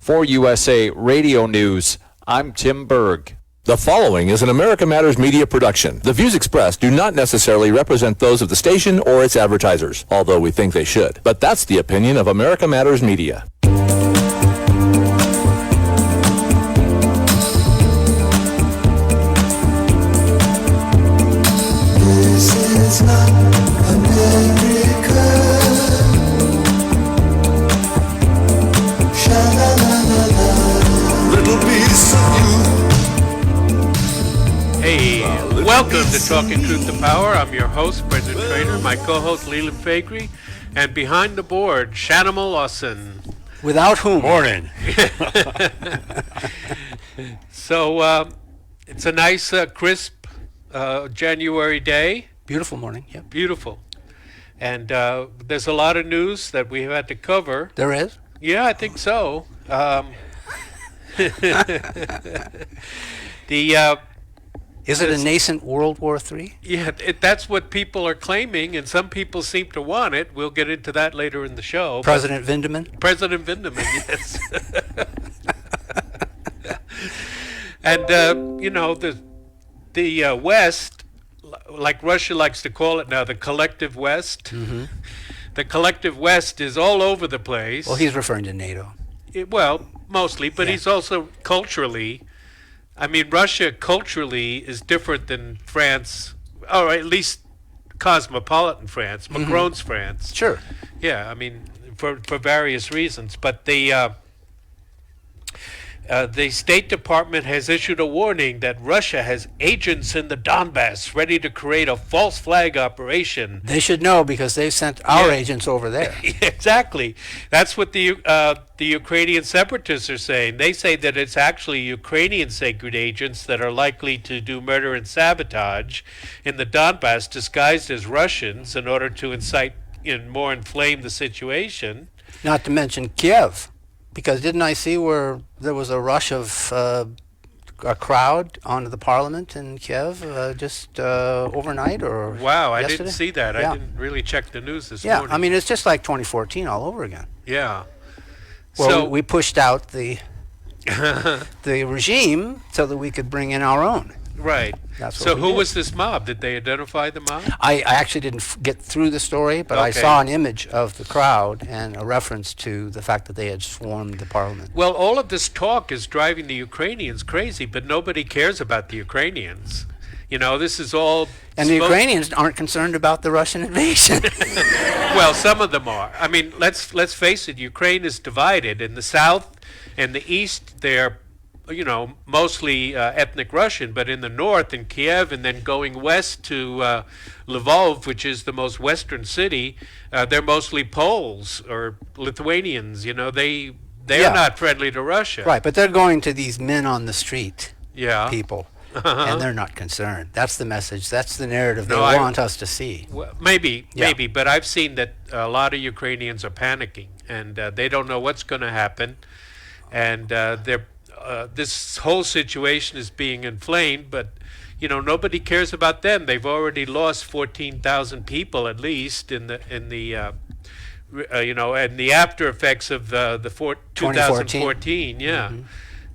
For USA Radio News, I'm Tim Berg. The following is an America Matters media production. The views expressed do not necessarily represent those of the station or its advertisers, although we think they should. But that's the opinion of America Matters Media. This is not America. Sha-la-la-la-la. Little piece of you. Hey, welcome to Talking Truth to Power. I'm your host, President Trainor, my co-host, Leland Faegre, and behind the board, Shanimal Lawson. Without whom? Morning. So, it's a nice, crisp January day. Beautiful morning, yep. Beautiful. And there's a lot of news that we have had to cover. There is? Yeah, I think so. Is it a nascent World War III? Yeah, that's what people are claiming, and some people seem to want it. We'll get into that later in the show. President Vindeman? President Vindeman, yes. And, the West, like Russia likes to call it now, the collective West. Mm-hmm. The collective West is all over the place. Well, he's referring to NATO. Mostly, but he's also culturally... I mean, Russia culturally is different than France, or at least cosmopolitan France, Macron's France. Sure. Yeah, I mean, for various reasons. But the State Department has issued a warning that Russia has agents in the Donbass ready to create a false flag operation. They should know because they've sent our agents over there. Exactly. That's what the Ukrainian separatists are saying. They say that it's actually Ukrainian sacred agents that are likely to do murder and sabotage in the Donbass disguised as Russians in order to incite and more inflame the situation. Not to mention Kiev. Because didn't I see where there was a rush of a crowd onto the parliament in Kiev just overnight or Wow, I yesterday? didn't see that. Yeah. I didn't really check the news this Yeah, morning. I mean, it's just like 2014 all over again. Yeah. Well, So we pushed out the regime so that we could bring in our own. right. That's what So we who did. was this mob? Did they identify the mob? I actually didn't get through the story, but I Okay. saw an image of the crowd and a reference to the fact that they had swarmed the parliament. Well, all of this talk is driving the Ukrainians crazy, but nobody cares about the Ukrainians. You know, this is all... And the Ukrainians aren't concerned about the Russian invasion. Well, some of them are. I mean, let's face it, Ukraine is divided. In the south and the east, they're, mostly ethnic Russian, but in the north, in Kiev, and then going west to Lvov, which is the most western city, they're mostly Poles or Lithuanians. You know, they Yeah. are not friendly to Russia. Right, but they're going to these men on the street Yeah. people, and they're not concerned. That's the message. That's the narrative No, they I- want us to see. Well, maybe, Yeah. but I've seen that a lot of Ukrainians are panicking, and they don't know what's going to happen, and this whole situation is being inflamed, but nobody cares about them. They've already lost 14,000 people at least in the and the after effects of the 2014. Yeah,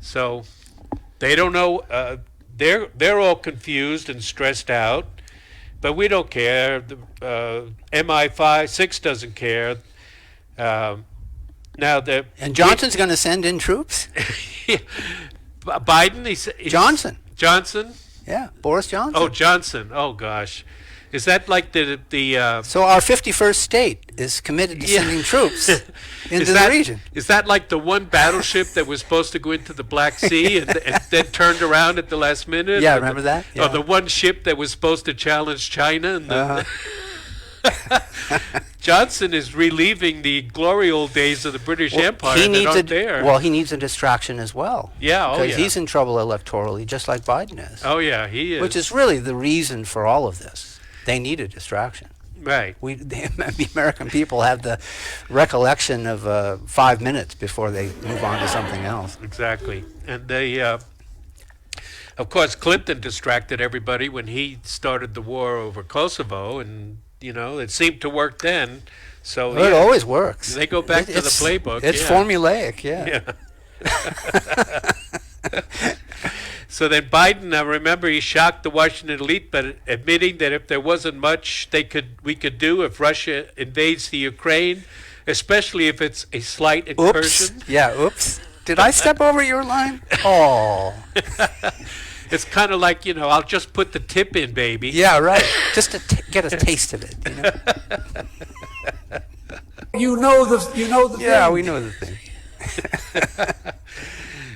so they don't know. They're all confused and stressed out, but we don't care. The MI6 doesn't care. Now And Johnson's going to send in troops? Biden, Johnson. Johnson? Yeah, Boris Johnson. Oh, Johnson. Oh, gosh. Is that like the So our 51st state is committed to sending troops into the region. Is that like the one battleship that was supposed to go into the Black Sea and then turned around at the last minute? Yeah, Or remember that? Or Yeah. the one ship that was supposed to challenge China? And Johnson is reliving the glory old days of the British Empire that aren't there. Well, he needs a distraction as well. Yeah, oh, Because yeah. he's in trouble electorally, just like Biden is. Oh, yeah, he is. Which is really the reason for all of this. They need a distraction. Right. The American people have the recollection of 5 minutes before they move on to something else. Exactly. And they, of course, Clinton distracted everybody when he started the war over Kosovo, and, it seemed to work then. So Well, it always works. They go back to the playbook. It's yeah. formulaic, yeah. Yeah. So then Biden, I remember he shocked the Washington elite, but admitting that if there wasn't much we could do if Russia invades the Ukraine, especially if it's a slight Oops. incursion. Yeah, oops. Did I step over your line? Oh. It's kind of like, I'll just put the tip in, baby. Yeah, right. Just to get a taste of it. You know the Yeah, thing. we know the thing.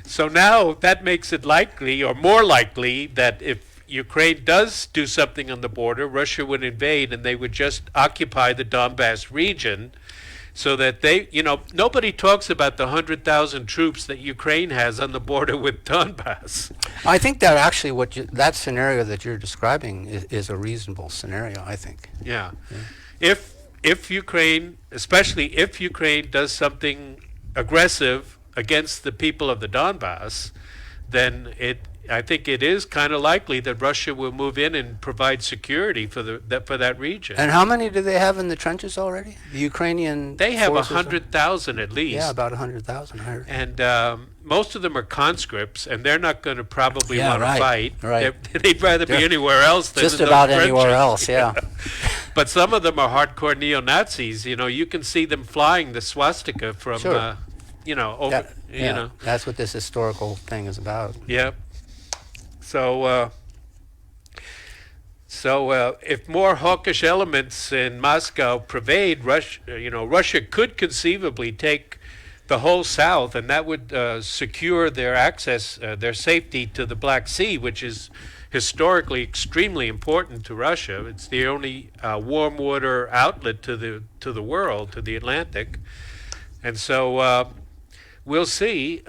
So now that makes it likely, or more likely, that if Ukraine does do something on the border, Russia would invade and they would just occupy the Donbass region, so that nobody talks about the 100,000 troops that Ukraine has on the border with Donbass. I think that actually that scenario that you're describing is a reasonable scenario, I think. Yeah. If Ukraine, especially if Ukraine does something aggressive against the people of the Donbass, then I think it is kind of likely that Russia will move in and provide security for that region. And how many do they have in the trenches already? The Ukrainian They have forces? 100,000 at least. Yeah, about 100,000, I heard. And most of them are conscripts, and they're not going to probably Yeah, want to right, fight. right. They'd rather be They're anywhere else than Just in those about anywhere trenches. else, yeah. But some of them are hardcore neo-Nazis. You can see them flying the swastika from, Sure. over, That's what this historical thing is about. Yep. So if more hawkish elements in Moscow pervade Russia could conceivably take the whole South, and that would secure their access, their safety to the Black Sea, which is historically extremely important to Russia. It's the only warm water outlet to the world, to the Atlantic, and so we'll see.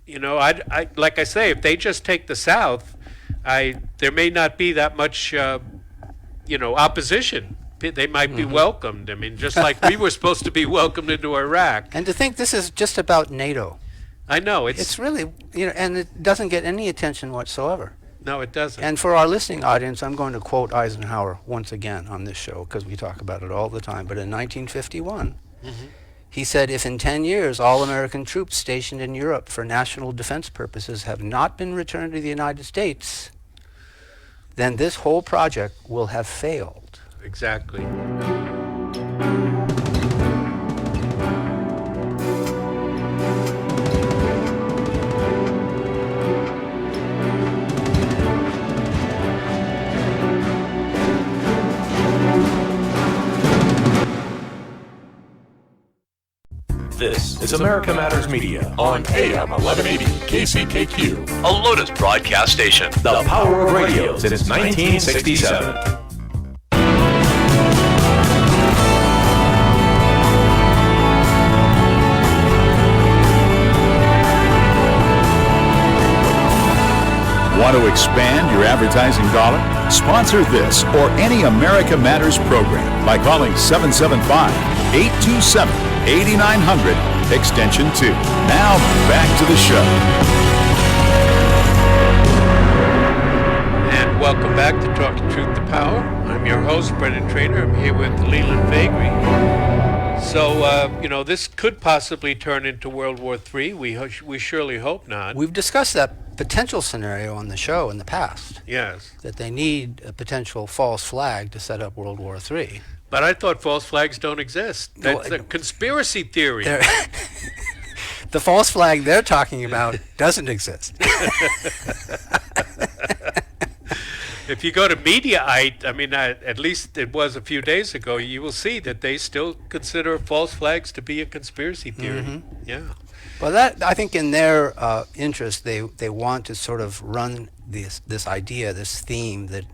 Like I say, if they just take the South, there may not be that much, opposition. They might be welcomed. I mean, just like we were supposed to be welcomed into Iraq. And to think this is just about NATO. I know It's really, and it doesn't get any attention whatsoever. No, it doesn't. And for our listening audience, I'm going to quote Eisenhower once again on this show because we talk about it all the time. But in 1951, he said, if in 10 years all American troops stationed in Europe for national defense purposes have not been returned to the United States, then this whole project will have failed. Exactly. This is America Matters Media on AM 1180 KCKQ, a Lotus broadcast station. the power of radio since 1967. Want to expand your advertising dollar? Sponsor this or any America Matters program by calling 775-827-8900, extension 2. Now back to the show. And welcome back to Talking Truth to Power. I'm your host, Brendan Trainor. I'm here with Leland Faegre. So, this could possibly turn into World War III. We surely hope not. We've discussed that potential scenario on the show in the past, Yes. that they need a potential false flag to set up World War III. But I thought false flags don't exist. That's a conspiracy theory. The false flag they're talking about doesn't exist. If you go to Aide, at least it was a few days ago, you will see that they still consider false flags to be a conspiracy theory. Yeah. Well, that I think in their interest, they want to sort of run this idea, this theme that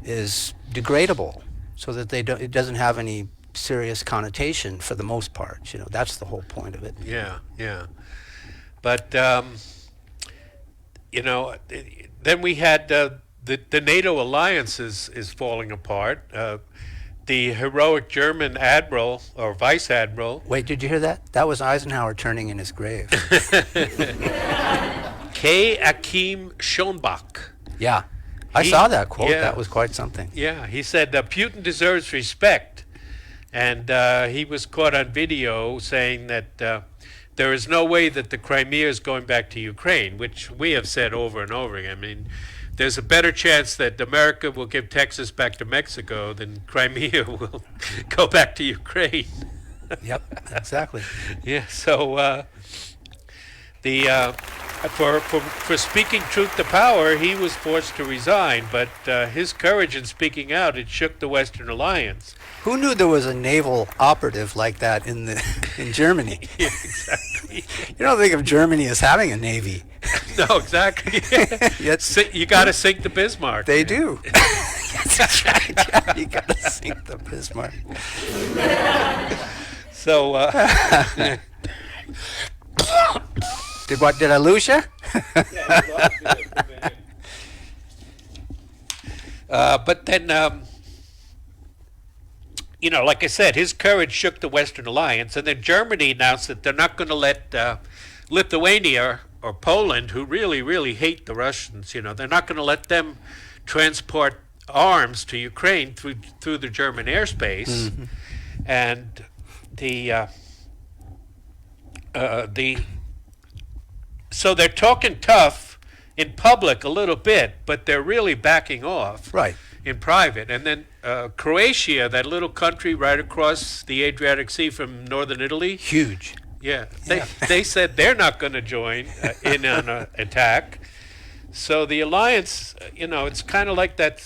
is degradable, so that it doesn't have any serious connotation for the most part. That's the whole point of it. Yeah, yeah. But then we had the NATO alliance is falling apart. The heroic German admiral or vice admiral. Wait, did you hear that? That was Eisenhower turning in his grave. K. Akim Schonbach. Yeah, I saw that quote. Yeah. That was quite something. Yeah, he said Putin deserves respect, and he was caught on video saying that there is no way that the Crimea is going back to Ukraine, which we have said over and over again. I mean, there's a better chance that America will give Texas back to Mexico than Crimea will go back to Ukraine. Yep, exactly. Yeah, so for speaking truth to power, he was forced to resign, but his courage in speaking out, it shook the Western alliance. Who knew there was a naval operative like that in Germany? Yeah, exactly. You don't think of Germany as having a navy. No, exactly. Yet You got to sink the Bismarck. they do. That's right. Yeah, you got to sink the Bismarck. So, Did I lose you? but then, like I said, his courage shook the Western alliance, and then Germany announced that they're not going to let Lithuania or Poland, who really, really hate the Russians, they're not going to let them transport arms to Ukraine through the German airspace. Mm-hmm. And so they're talking tough in public a little bit, but they're really backing off Right. in private. And then Croatia, that little country right across the Adriatic Sea from northern Italy, Huge. yeah, they said they're not going to join in an attack. So the alliance, it's kind of like that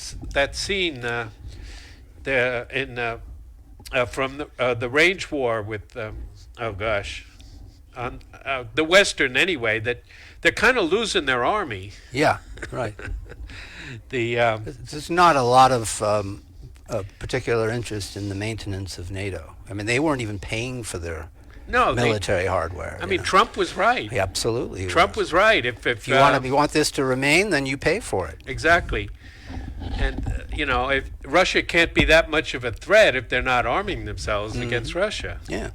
scene from the Range War with on the Western anyway, that they're kind of losing their army. Yeah, right. The There's not a lot of particular interest in the maintenance of NATO. I mean, they weren't even paying for their military hardware. I mean, Trump was right. Yeah, absolutely. Trump was right. If you want this to remain, then you pay for it. Exactly. And if Russia can't be that much of a threat if they're not arming themselves against Russia. Yeah.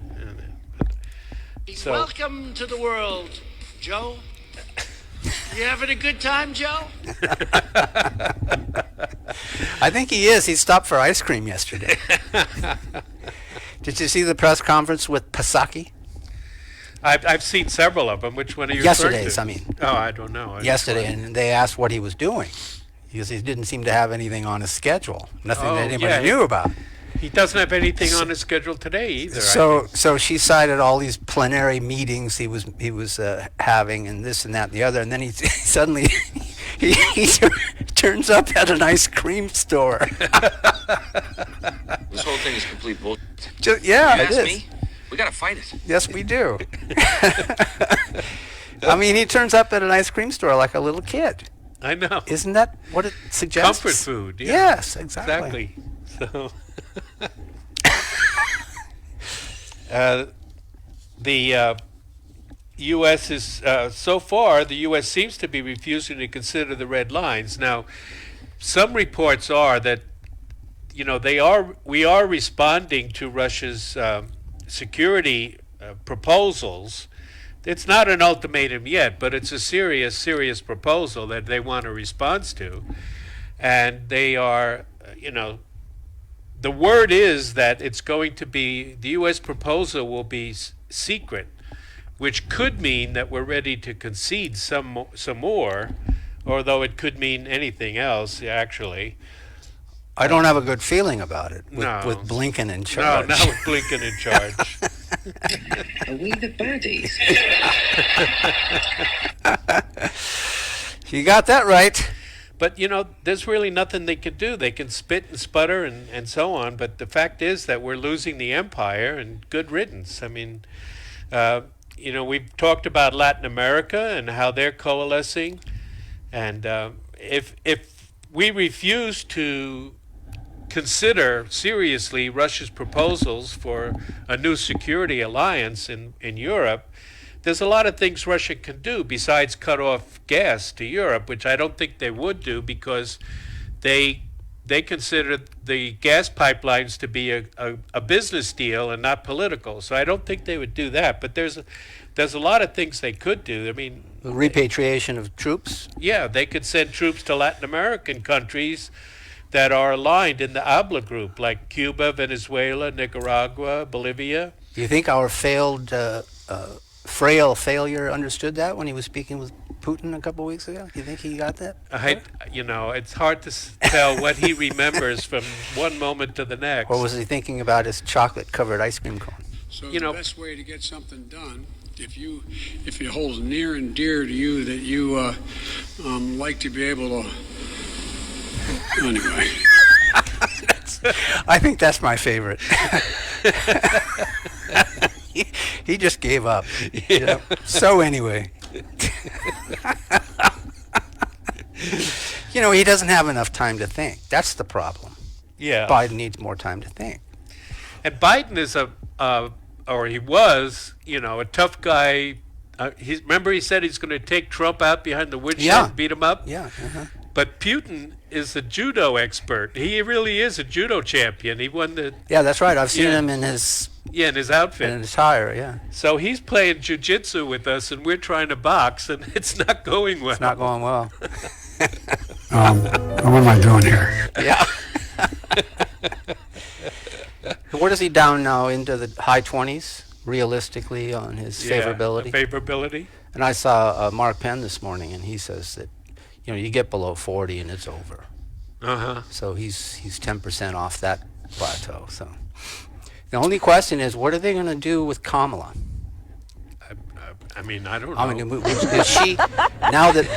So, welcome to the world, Joe. You having a good time, Joe? I think he is. He stopped for ice cream yesterday. Did you see the press conference with Psaki? I've seen several of them. Which one are you referring Yesterday's, to? I mean. Oh, I don't know. Yesterday, and they asked what he was doing. Because he didn't seem to have anything on his schedule. Nothing that anybody knew about. He doesn't have anything on his schedule today either. So she cited all these plenary meetings he was having, and this and that and the other, and then he suddenly he turns up at an ice cream store. This whole thing is complete bullshit. Yeah, You it ask is. me? We gotta fight it. Yes, we do. I mean, he turns up at an ice cream store like a little kid. I know. Isn't that what it suggests? Comfort food. Yeah. Yes, exactly. So, the U.S. is so far. The U.S. seems to be refusing to consider the red lines. Now, some reports are that we are responding to Russia's security proposals. It's not an ultimatum yet, but it's a serious proposal that they want a response to. And they are, the word is that it's going to be, the U.S. proposal will be secret, which could mean that we're ready to concede some more, although it could mean anything else, actually. I don't have a good feeling about it with No. Blinken in charge. No, not with Blinken in charge. Are we the baddies? You got that right. But, there's really nothing they can do. They can spit and sputter and so on, but the fact is that we're losing the empire, and good riddance. I mean, we've talked about Latin America and how they're coalescing, and if we refuse to consider seriously Russia's proposals for a new security alliance in Europe, there's a lot of things Russia can do besides cut off gas to Europe, which I don't think they would do because they consider the gas pipelines to be a business deal and not political. So I don't think they would do that. But there's a lot of things they could do. I mean, The repatriation of troops. yeah, they could send troops to Latin American countries that are aligned in the ABLA group, like Cuba, Venezuela, Nicaragua, Bolivia. Do you think our failed frail failure understood that when he was speaking with Putin a couple weeks ago? Do you think he got that? It's hard to tell what he remembers from one moment to the next. Or was he thinking about his chocolate-covered ice cream cone? So the best way to get something done, if it holds near and dear to you that you like to be able to. Anyway. I think that's my favorite. He just gave up. Yeah. So anyway. He doesn't have enough time to think. That's the problem. Yeah. Biden needs more time to think. And Biden is he was, a tough guy. Remember he said he's going to take Trump out behind the woodshed and beat him up? Yeah. Uh-huh. But Putin is a judo expert. He really is a judo champion. He won the... Yeah, that's right. I've seen him in his... Yeah, in his outfit. In his attire, yeah. So he's playing jiu-jitsu with us, and we're trying to box, and it's not going well. It's not going well. What am I doing here? Yeah. What is he down now, into the high 20s, realistically, on his favorability? Favorability. And I saw Mark Penn this morning, and he says that, you get below 40 and it's over. Uh-huh. So he's 10% off that plateau. So the only question is, what are they going to do with Kamala? I don't know. I mean, is she now that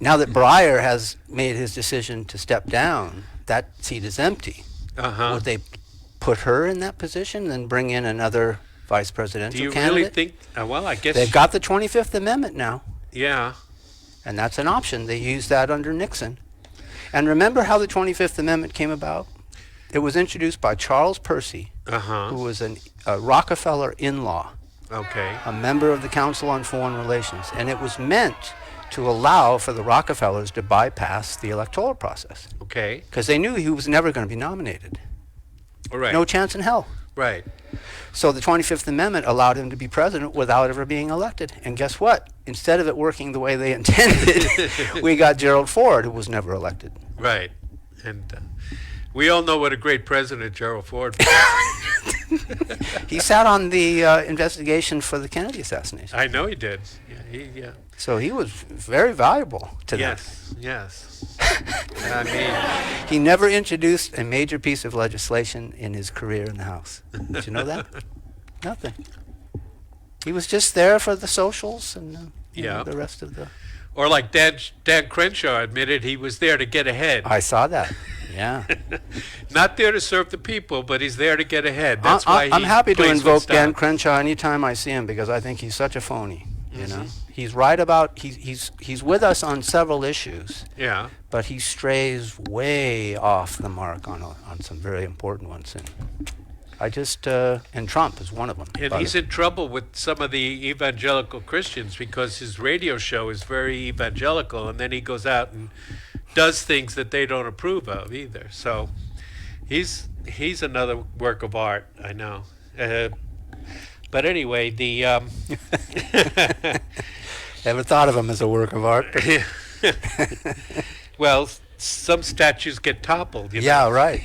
Breyer has made his decision to step down, that seat is empty. Uh-huh. Would they put her in that position and bring in another vice presidential Do you candidate? really think? Well, I guess They've got the 25th Amendment now. Yeah. And that's an option. They used that under Nixon. And remember how the 25th Amendment came about? It was introduced by Charles Percy, who was a Rockefeller in-law, a member of the Council on Foreign Relations. And it was meant to allow for the Rockefellers to bypass the electoral process. Okay. Because they knew he was never going to be nominated. Right. No chance in hell. Right. So the 25th Amendment allowed him to be president without ever being elected. And guess what? Instead of it working the way they intended, we got Gerald Ford, who was never elected. Right. And we all know what a great president Gerald Ford was. He sat on the investigation for the Kennedy assassination. I know he did. Yeah. So he was very valuable to them. Yes. He never introduced a major piece of legislation in his career in the House. Did you know that? Nothing. He was just there for the socials and the rest of the... Or like Dan Crenshaw admitted, he was there to get ahead. I saw that. Yeah. Not there to serve the people, but he's there to get ahead. That's why I'm happy to plays invoke with Dan style. Crenshaw anytime I see him, because I think he's such a phony. You know, he's right about he's with us on several issues. Yeah. But he strays way off the mark on some very important ones, and and Trump is one of them. And he's in trouble with some of the evangelical Christians because his radio show is very evangelical, and then he goes out and does things that they don't approve of either. So he's another work of art, I know. But anyway, Never thought of him as a work of art. Well, some statues get toppled. Yeah, right.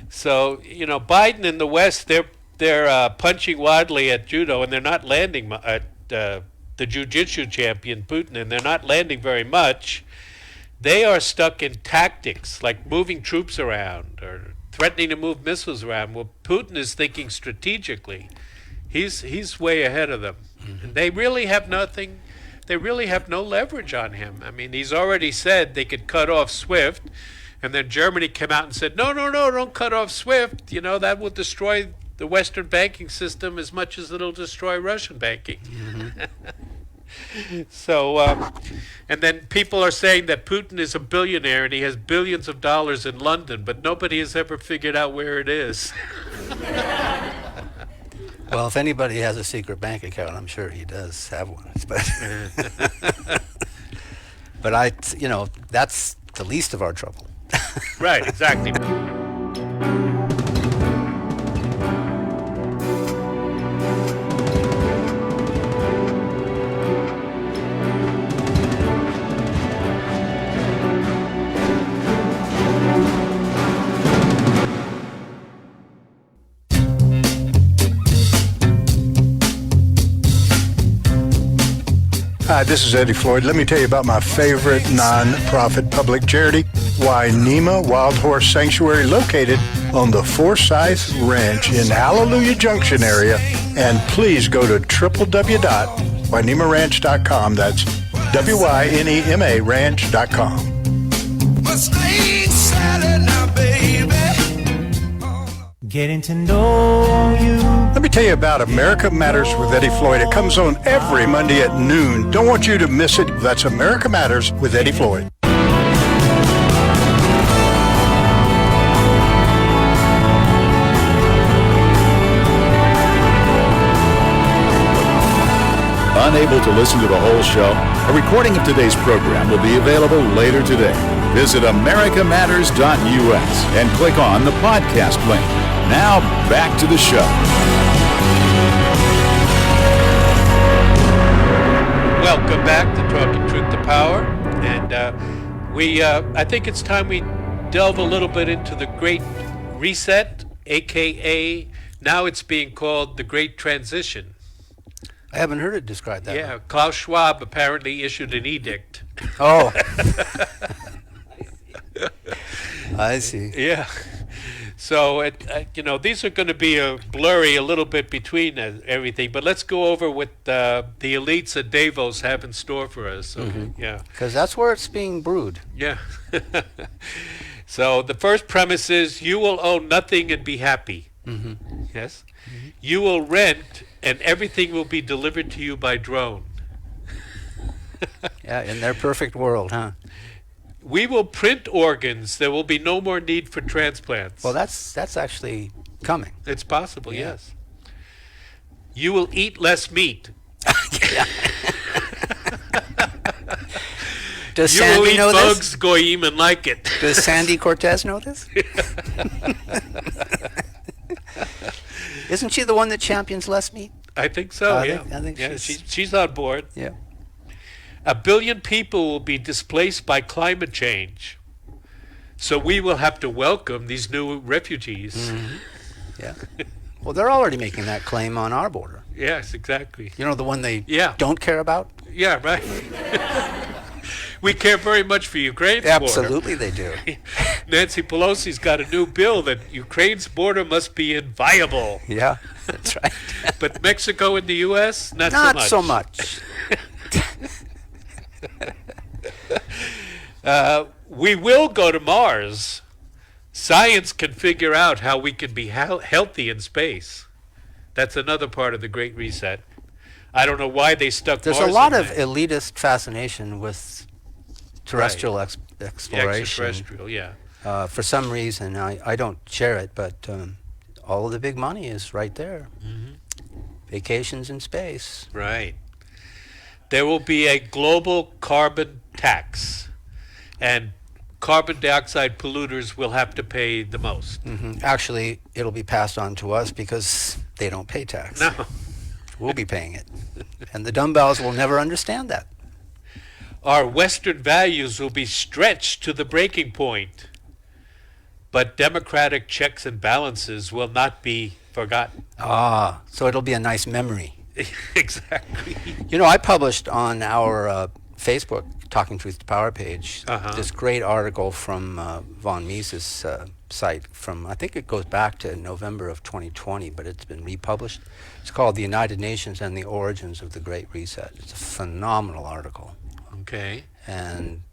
So Biden in the West, they're punching wildly at judo, and they're not landing at the jiu-jitsu champion Putin, and they're not landing very much. They are stuck in tactics like moving troops around or threatening to move missiles around. Well, Putin is thinking strategically. He's way ahead of them. And they really have nothing. They really have no leverage on him. I mean, he's already said they could cut off SWIFT, and then Germany came out and said, no, don't cut off SWIFT. That will destroy the Western banking system as much as it'll destroy Russian banking. So, and then people are saying that Putin is a billionaire and he has billions of dollars in London, but nobody has ever figured out where it is. Well, if anybody has a secret bank account, I'm sure he does have one. But that's the least of our trouble. Right, exactly. Hi, this is Eddie Floyd. Let me tell you about my favorite non-profit public charity, Wainema Wild Horse Sanctuary, located on the Forsythe Ranch in Hallelujah Junction area. And please go to www.wainemaranch.com. That's WYNEMA ranch.com. Getting to know you. Let me tell you about America Matters with Eddie Floyd. It comes on every Monday at noon. Don't want you to miss it. That's America Matters with Eddie Floyd. Unable to listen to the whole show? A recording of today's program will be available later today. Visit americamatters.us and click on the podcast link. Now, back to the show. Welcome back to Talking Truth to Power. And I think it's time we delve a little bit into the Great Reset, a.k.a. now it's being called the Great Transition. I haven't heard it described that way. Yeah, Klaus Schwab apparently issued an edict. Oh. I see. Yeah. So, these are going to be blurry a little bit between everything, but let's go over what the elites at Davos have in store for us. Okay? Yeah. Because that's where it's being brewed. Yeah. So the first premise is you will own nothing and be happy. Mm-hmm. Yes. Mm-hmm. You will rent and everything will be delivered to you by drone. Yeah, in their perfect world, huh? We will print organs. There will be no more need for transplants. Well, that's actually coming. It's possible, yes. You will eat less meat. Does you Sandy will eat know bugs, this? goyim, and like it. Does Sandy Cortez know this? Isn't she the one that champions less meat? I think so, I think she's on board. Yeah. 1 billion people will be displaced by climate change. So we will have to welcome these new refugees. Mm-hmm. Yeah. Well, they're already making that claim on our border. Yes, exactly. You know, the one they don't care about? Yeah, right. We care very much for Ukraine's Absolutely border. they do. Nancy Pelosi's got a new bill that Ukraine's border must be inviolable. Yeah, that's right. But Mexico and the U.S., not so much. We will go to Mars. Science can figure out how we can be healthy in space. That's another part of the Great Reset. I don't know why they stuck There's Mars a lot in of there. elitist fascination with terrestrial exploration. Extraterrestrial, yeah. For some reason, I don't share it, but all of the big money is right there. Mm-hmm. Vacations in space. Right. There will be a global carbon tax, and carbon dioxide polluters will have to pay the most. Mm-hmm. Actually, it'll be passed on to us because they don't pay tax. No. We'll be paying it. And the dumbbells will never understand that. Our Western values will be stretched to the breaking point, but democratic checks and balances will not be forgotten. Ah, so it'll be a nice memory. Exactly. You know, I published on our Facebook Talking Truth to Power page this great article from Von Mises' site from, I think it goes back to November of 2020, but it's been republished. It's called The United Nations and the Origins of the Great Reset. It's a phenomenal article. Okay. And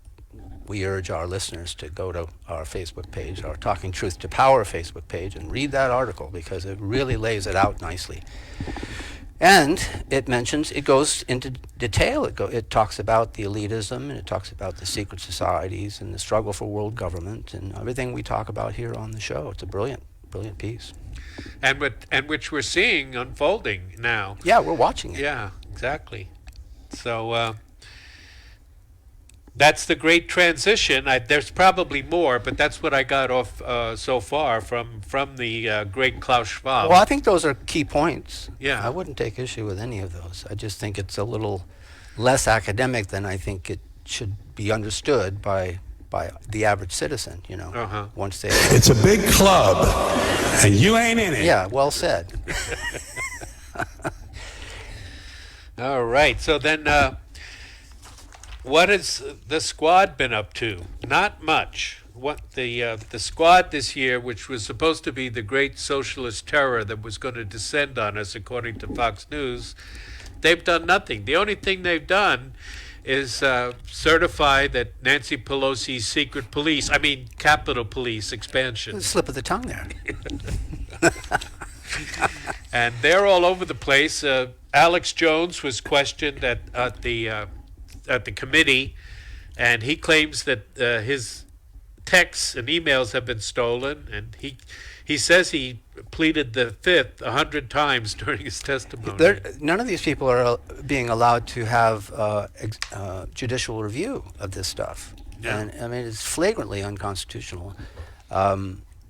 we urge our listeners to go to our Facebook page, our Talking Truth to Power Facebook page, and read that article because it really lays it out nicely. And it goes into detail. It talks about the elitism, and it talks about the secret societies and the struggle for world government and everything we talk about here on the show. It's a brilliant, brilliant piece. And which we're seeing unfolding now. Yeah, we're watching it. Yeah, exactly. So that's the great transition. There's probably more, but that's what I got off so far from the great Klaus Schwab. Well, I think those are key points. Yeah. I wouldn't take issue with any of those. I just think it's a little less academic than I think it should be understood by the average citizen, you know. Once they It's a big club, and you ain't in it. Yeah, well said. All right. So then what has the squad been up to? Not much. What the squad this year, which was supposed to be the great socialist terror that was going to descend on us, according to Fox News, they've done nothing. The only thing they've done is certify that Nancy Pelosi's secret police, Capitol Police expansion. Slip of the tongue there. And they're all over the place. Alex Jones was questioned at the committee, and he claims that his texts and emails have been stolen, and he says he pleaded the fifth 100 times during his testimony. None of these people are being allowed to have judicial review of this stuff. Yeah. And it's flagrantly unconstitutional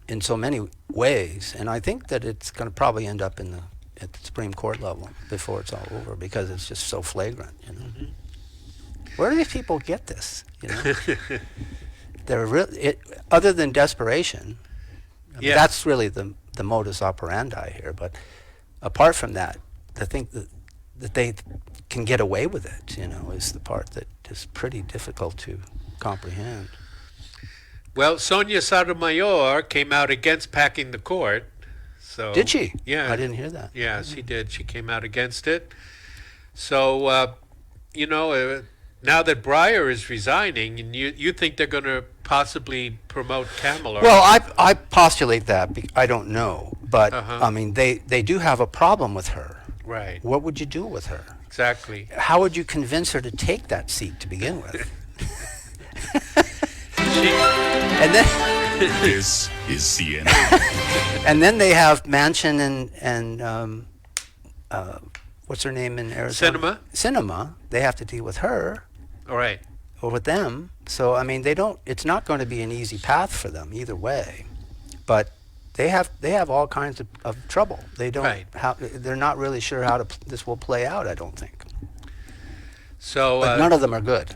in so many ways. And I think that it's going to probably end up at the Supreme Court level before it's all over, because it's just so flagrant. Mm-hmm. Where do these people get this? They're other than desperation. That's really the modus operandi here. But apart from that, I think that they can get away with it, is the part that is pretty difficult to comprehend. Well, Sonia Sotomayor came out against packing the court. So did she? Yeah. I didn't hear that. Yeah, she did. She came out against it. So, now that Breyer is resigning, and you think they're going to possibly promote Kamala. Well, I postulate that. I don't know. But, they do have a problem with her. Right. What would you do with her? Exactly. How would you convince her to take that seat to begin with? And then This is CNN. and then they have Manchin and what's her name in Arizona? Sinema. They have to deal with her. All right. Or with them. So they don't. It's not going to be an easy path for them either way. But they have all kinds of trouble. They don't. Right. They're not really sure how this will play out. I don't think. So But none of them are good.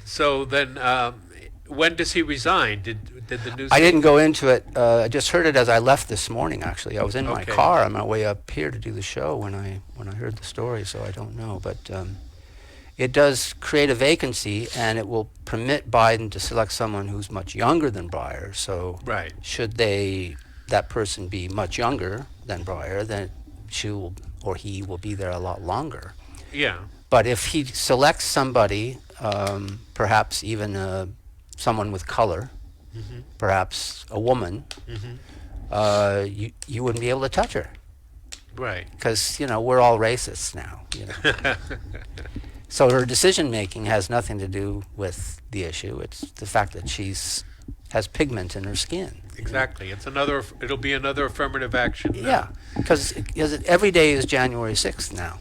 So then, when does he resign? Did the news? I didn't go into it. I just heard it as I left this morning. Actually, I was in my Okay. car on my way up here to do the show when I heard the story. So I don't know, but it does create a vacancy, and it will permit Biden to select someone who's much younger than Breyer. So Right. should that person be much younger than Breyer, then she will, or he will be there a lot longer. Yeah. But if he selects somebody, perhaps even someone with color, Mm-hmm. perhaps a woman, you wouldn't be able to touch her. Right. Because, we're all racists now. So her decision making has nothing to do with the issue. It's the fact that has pigment in her skin. Exactly. It'll be another affirmative action. Yeah, because every day is January 6th now.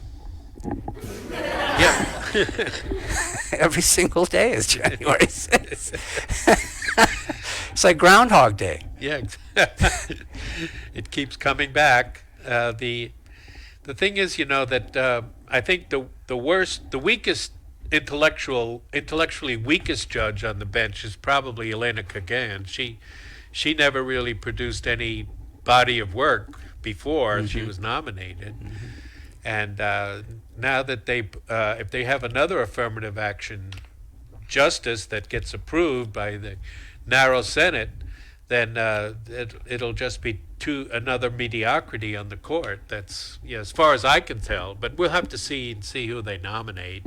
Yeah. Every single day is January 6th. It's like Groundhog Day. Yeah. It keeps coming back. The thing is, that I think the weakest intellectually weakest judge on the bench is probably Elena Kagan. She never really produced any body of work before she was nominated. And now that if they have another affirmative action justice that gets approved by the narrow Senate, then it'll just be another mediocrity on the court. That's as far as I can tell. But we'll have to see who they nominate.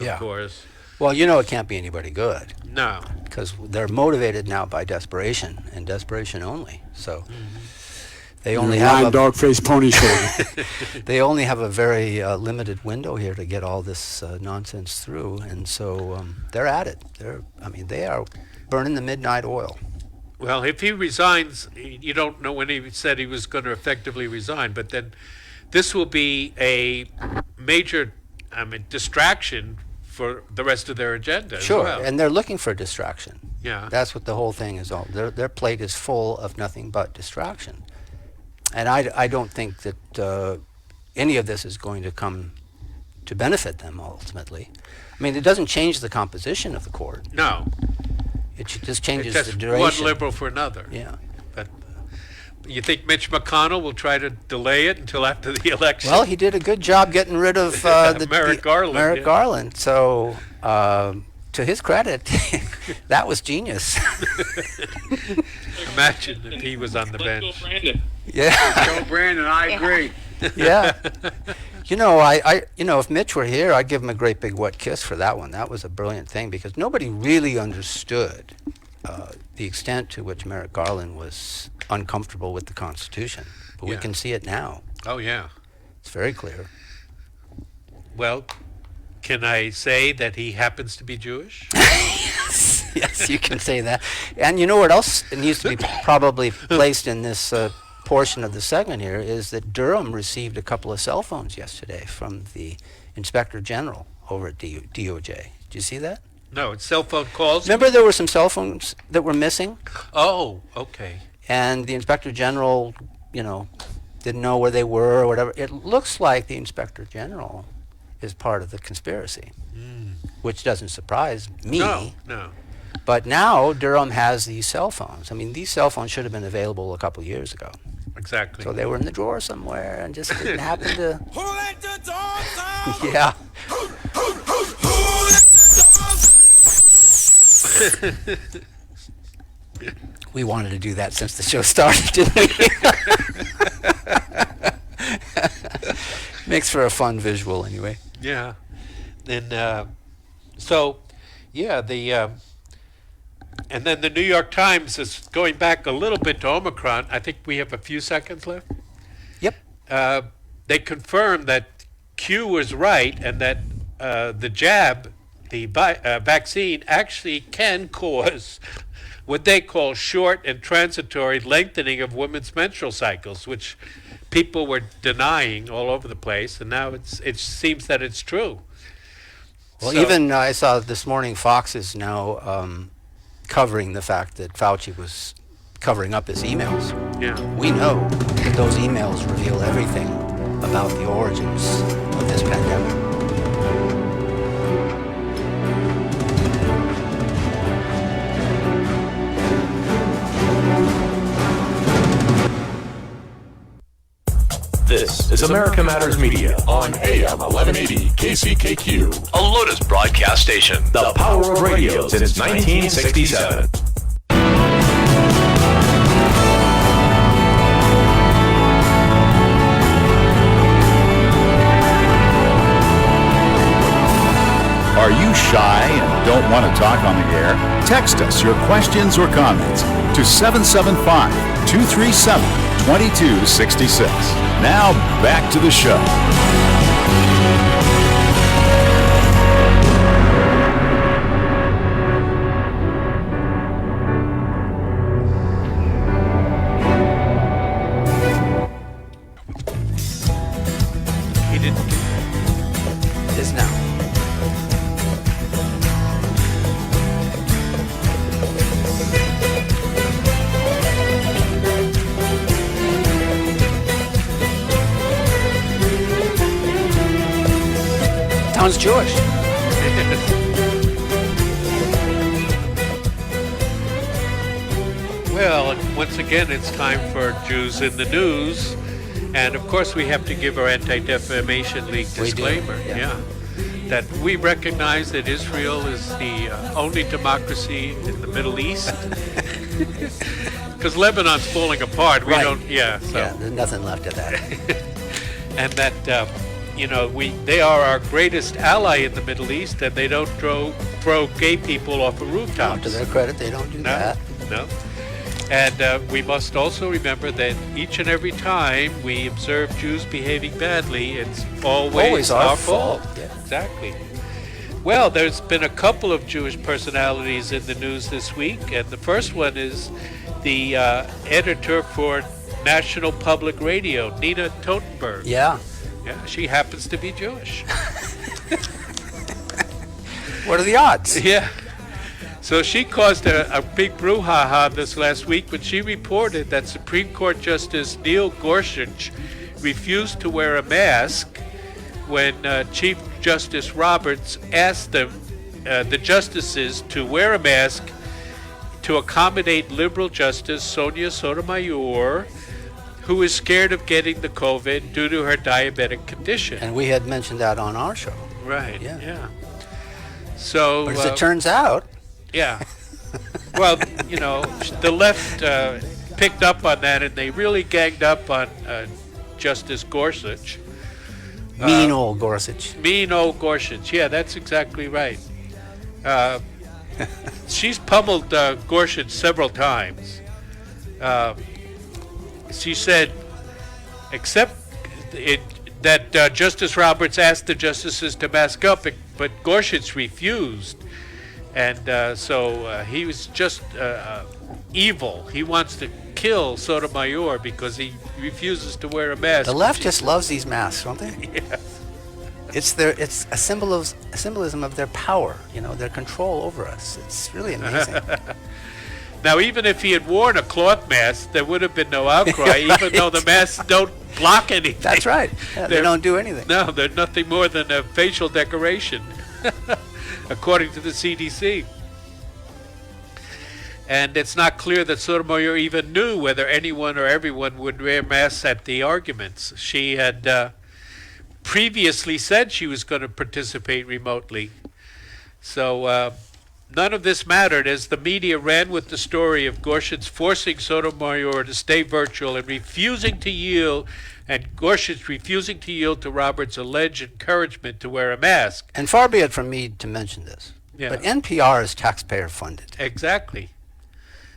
Of course. Well, it can't be anybody good. No. Because they're motivated now by desperation and desperation only. So they only have dog-faced pony shoulder. They only have a very limited window here to get all this nonsense through, and so they're at it. They are burning the midnight oil. Well, if he resigns, you don't know when he said he was going to effectively resign, but then this will be a major, distraction for the rest of their agenda. Sure, as well. And they're looking for distraction. Yeah. That's what the whole thing is all. Their plate is full of nothing but distraction. And I don't think that any of this is going to come to benefit them ultimately. It doesn't change the composition of the court. No. It just changes It's just the duration. one liberal for another. Yeah. You think Mitch McConnell will try to delay it until after the election? Well, he did a good job getting rid of Merrick Garland. Merrick yeah. Garland. So, to his credit, that was genius. Imagine if he was on the bench. Yeah. Joe Brandon, I agree. Yeah. If Mitch were here, I'd give him a great big wet kiss for that one. That was a brilliant thing because nobody really understood the extent to which Merrick Garland was uncomfortable with the Constitution. But we can see it now. Oh, yeah. It's very clear. Well, can I say that he happens to be Jewish? Yes, you can say that. And you know what else needs to be probably placed in this portion of the segment here is that Durham received a couple of cell phones yesterday from the Inspector General over at DOJ. Did you see that? No, it's cell phone calls. Remember there were some cell phones that were missing? Oh, okay. And the Inspector General, didn't know where they were or whatever. It looks like the Inspector General is part of the conspiracy, which doesn't surprise me. No. But now Durham has these cell phones. I mean, these cell phones should have been available a couple years ago. Exactly. So they were in the drawer somewhere and just didn't happen to... Yeah. We wanted to do that since the show started, didn't we? Makes for a fun visual anyway. Yeah. And and then the New York Times is going back a little bit to Omicron. I think we have a few seconds left. Yep. They confirmed that Q was right and that the jab, the vaccine, actually can cause what they call short and transitory lengthening of women's menstrual cycles, which people were denying all over the place, and now it seems that it's true. Well, even I saw this morning Fox is now covering the fact that Fauci was covering up his emails. Yeah. We know that those emails reveal everything about the origins of this pandemic. This is America Matters Media on AM 1180 KCKQ. A Lotus broadcast station. The power of radio since 1967. Are you shy and don't want to talk on the air? Text us your questions or comments to 775-237-2266. Now, back to the show. He didn't. It is now. Sounds Jewish. Well, once again, it's time for Jews in the News. And of course, we have to give our Anti-Defamation League disclaimer. Yeah. That we recognize that Israel is the only democracy in the Middle East. Because Lebanon's falling apart. We Right. don't, Yeah, there's nothing left of that. And that, they are our greatest ally in the Middle East, and they don't throw gay people off of rooftops. To their credit, they don't do that. No. And we must also remember that each and every time we observe Jews behaving badly, it's always our fault. Yeah. Exactly. Well, there's been a couple of Jewish personalities in the news this week, and the first one is the editor for National Public Radio, Nina Totenberg. Yeah. Yeah, she happens to be Jewish. What are the odds? Yeah. So she caused a big brouhaha this last week when she reported that Supreme Court Justice Neil Gorsuch refused to wear a mask when Chief Justice Roberts asked them, the justices, to wear a mask to accommodate liberal Justice Sonia Sotomayor, who is scared of getting the COVID due to her diabetic condition. And we had mentioned that on our show. Right. Yeah. Yeah. So. But as it turns out. Yeah. Well, you know, the left picked up on that, and they really ganged up on Justice Gorsuch. Mean old Gorsuch. Mean old Gorsuch. Yeah, that's exactly right. She's pummeled Gorsuch several times. She said, except that Justice Roberts asked the justices to mask up, but Gorsuch refused. And so he was just evil. He wants to kill Sotomayor because he refuses to wear a mask. The left just loves these masks, don't they? Yes. It's a symbolism of their power, their control over us. It's really amazing. Now, even if he had worn a cloth mask, there would have been no outcry, even though the masks don't block anything. That's right. Yeah, they don't do anything. No, they're nothing more than a facial decoration, according to the CDC. And it's not clear that Sotomayor even knew whether anyone or everyone would wear masks at the arguments. She had previously said she was going to participate remotely. So none of this mattered as the media ran with the story of Gorsuch forcing Sotomayor to stay virtual and refusing to yield, and Gorsuch refusing to yield to Roberts' alleged encouragement to wear a mask. And far be it from me to mention this, but NPR is taxpayer funded. Exactly.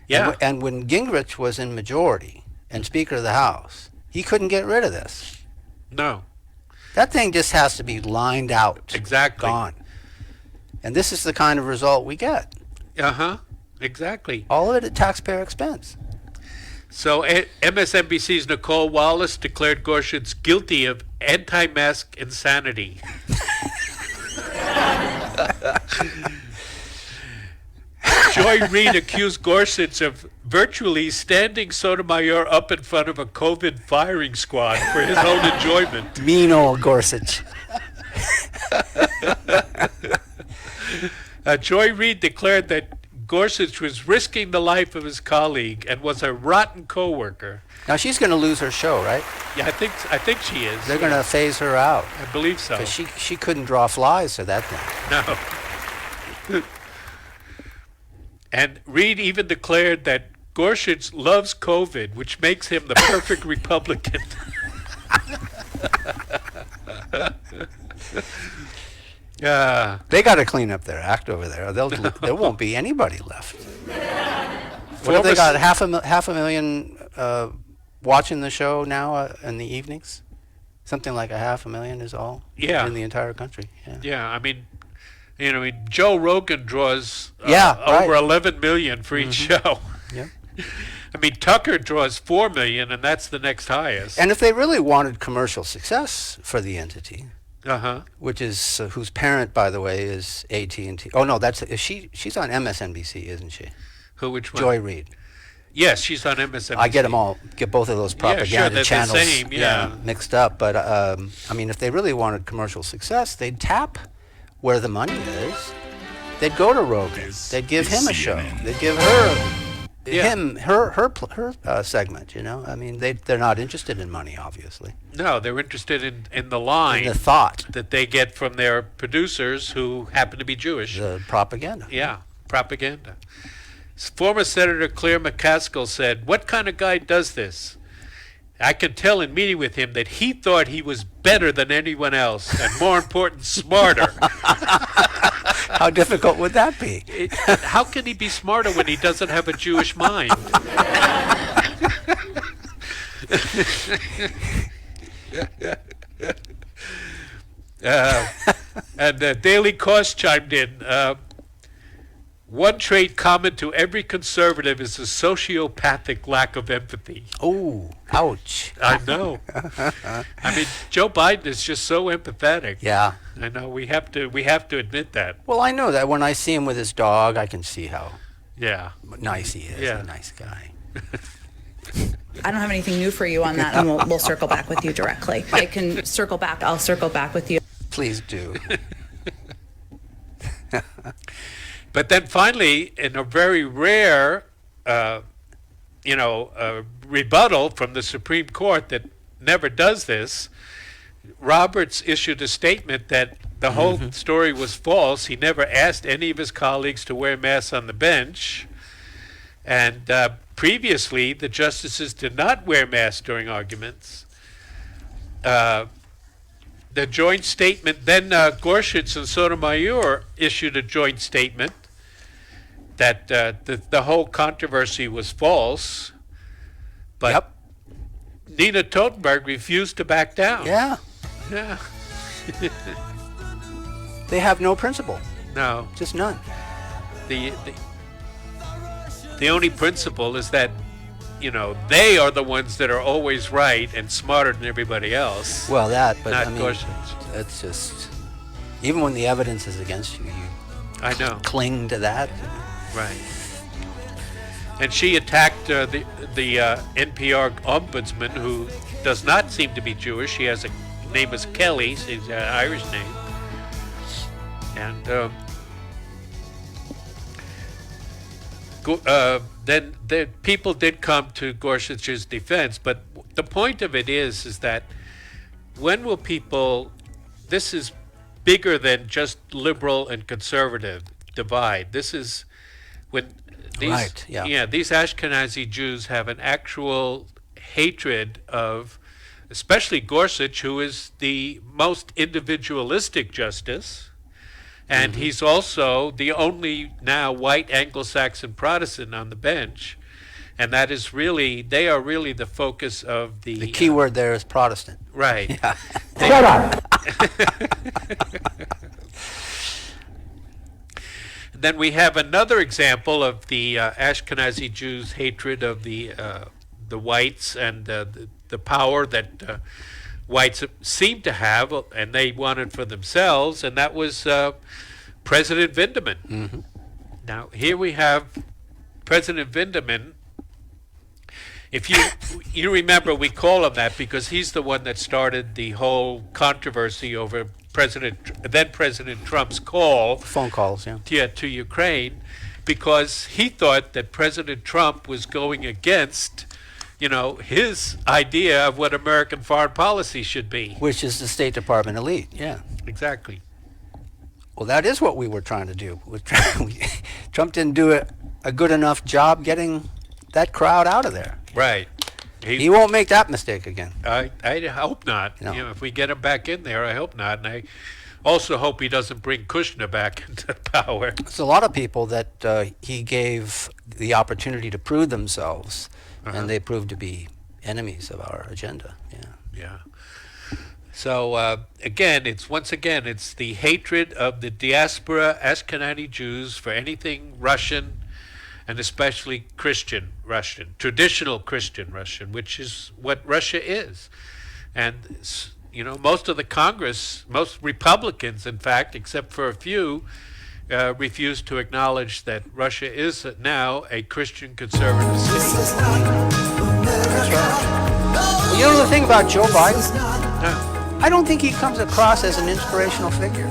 Yeah. And when Gingrich was in majority and Speaker of the House, he couldn't get rid of this. No. That thing just has to be lined out. Exactly. Gone. And this is the kind of result we get. Uh-huh. Exactly. All of it at taxpayer expense. So MSNBC's Nicole Wallace declared Gorsuch guilty of anti-mask insanity. Joy Reid accused Gorsuch of virtually standing Sotomayor up in front of a COVID firing squad for his own enjoyment. Mean old Gorsuch. Joy Reid declared that Gorsuch was risking the life of his colleague and was a rotten co-worker. Now she's going to lose her show, right? Yeah, I think she is. They're going to phase her out. I believe so. Because she couldn't draw flies to that thing. No. And Reid even declared that Gorsuch loves COVID, which makes him the perfect Republican. They got to clean up their act over there. There won't be anybody left. What have they got? Half a million watching the show now in the evenings? Something like 500,000 is all. Yeah. In the entire country. Yeah. Yeah, I mean, Joe Rogan draws right. over 11 million for each show. Yeah. I mean, Tucker draws 4 million, and that's the next highest. And if they really wanted commercial success for the entity, which is whose parent, by the way, is AT&T. Oh no, she's on MSNBC, isn't she? Who? Which one? Joy Reid. Yes, she's on MSNBC. I get both of those propaganda channels the same, mixed up. But I mean, if they really wanted commercial success, they'd tap where the money is. They'd go to Rogan. They'd give him a show. They'd give her segment. I mean, they're not interested in money, obviously. No, they're interested in the line, in the thought that they get from their producers who happen to be Jewish. The propaganda. Yeah, propaganda. Former Senator Claire McCaskill said, "What kind of guy does this? I could tell in meeting with him that he thought he was better than anyone else, and more important, smarter." How difficult would that be? How can he be smarter when he doesn't have a Jewish mind? And Daily Cost chimed in. One trait common to every conservative is a sociopathic lack of empathy. Oh, ouch. I know. I mean, Joe Biden is just so empathetic. Yeah. I know. We have to admit that. Well, I know that when I see him with his dog, I can see how nice he is. Yeah. A nice guy. I don't have anything new for you on that, and we'll circle back with you directly. I can circle back. I'll circle back with you. Please do. But then finally, in a very rare rebuttal from the Supreme Court that never does this, Roberts issued a statement that the whole story was false. He never asked any of his colleagues to wear masks on the bench. And previously, the justices did not wear masks during arguments. The joint statement, then Gorsuch and Sotomayor issued a joint statement that the whole controversy was false. But Nina Totenberg refused to back down. Yeah. Yeah. They have no principle. No. Just none. The only principle is that, they are the ones that are always right and smarter than everybody else. Well, but not I mean, Gorsuch. it's just, even when the evidence is against you, I know. Cling to that. Right. And she attacked the NPR ombudsman, who does not seem to be Jewish. She has a name is Kelly. She's an Irish name. And then the people did come to Gorsuch's defense. But the point of it is that when will people? This is bigger than just liberal and conservative divide. This is when these these Ashkenazi Jews have an actual hatred of, especially Gorsuch, who is the most individualistic justice, and he's also the only now white Anglo-Saxon Protestant on the bench, and that is really, they are really the focus of the... The key word there is Protestant. Right. Yeah. Shut up! Then we have another example of the Ashkenazi Jews' hatred of the whites and the power that whites seem to have, and they wanted for themselves, and that was President Vindman. Now, here we have President Vindman. If you remember, we call him that because he's the one that started the whole controversy over then President Trump's phone calls, to Ukraine, because he thought that President Trump was going against, his idea of what American foreign policy should be. Which is the State Department elite, yeah. Exactly. Well, that is what we were trying to do. Trump didn't do a good enough job getting that crowd out of there. Right. He won't make that mistake again. I hope not. No. If we get him back in there, I hope not. And I also hope he doesn't bring Kushner back into power. There's a lot of people that he gave the opportunity to prove themselves, and they proved to be enemies of our agenda. Yeah. So again, it's the hatred of the diaspora Ashkenazi Jews for anything Russian, and especially Christian Russian, traditional Christian Russian, which is what Russia is. And, most of the Congress, most Republicans, in fact, except for a few, refuse to acknowledge that Russia is now a Christian conservative state. That's right. Well, the thing about Joe Biden? I don't think he comes across as an inspirational figure.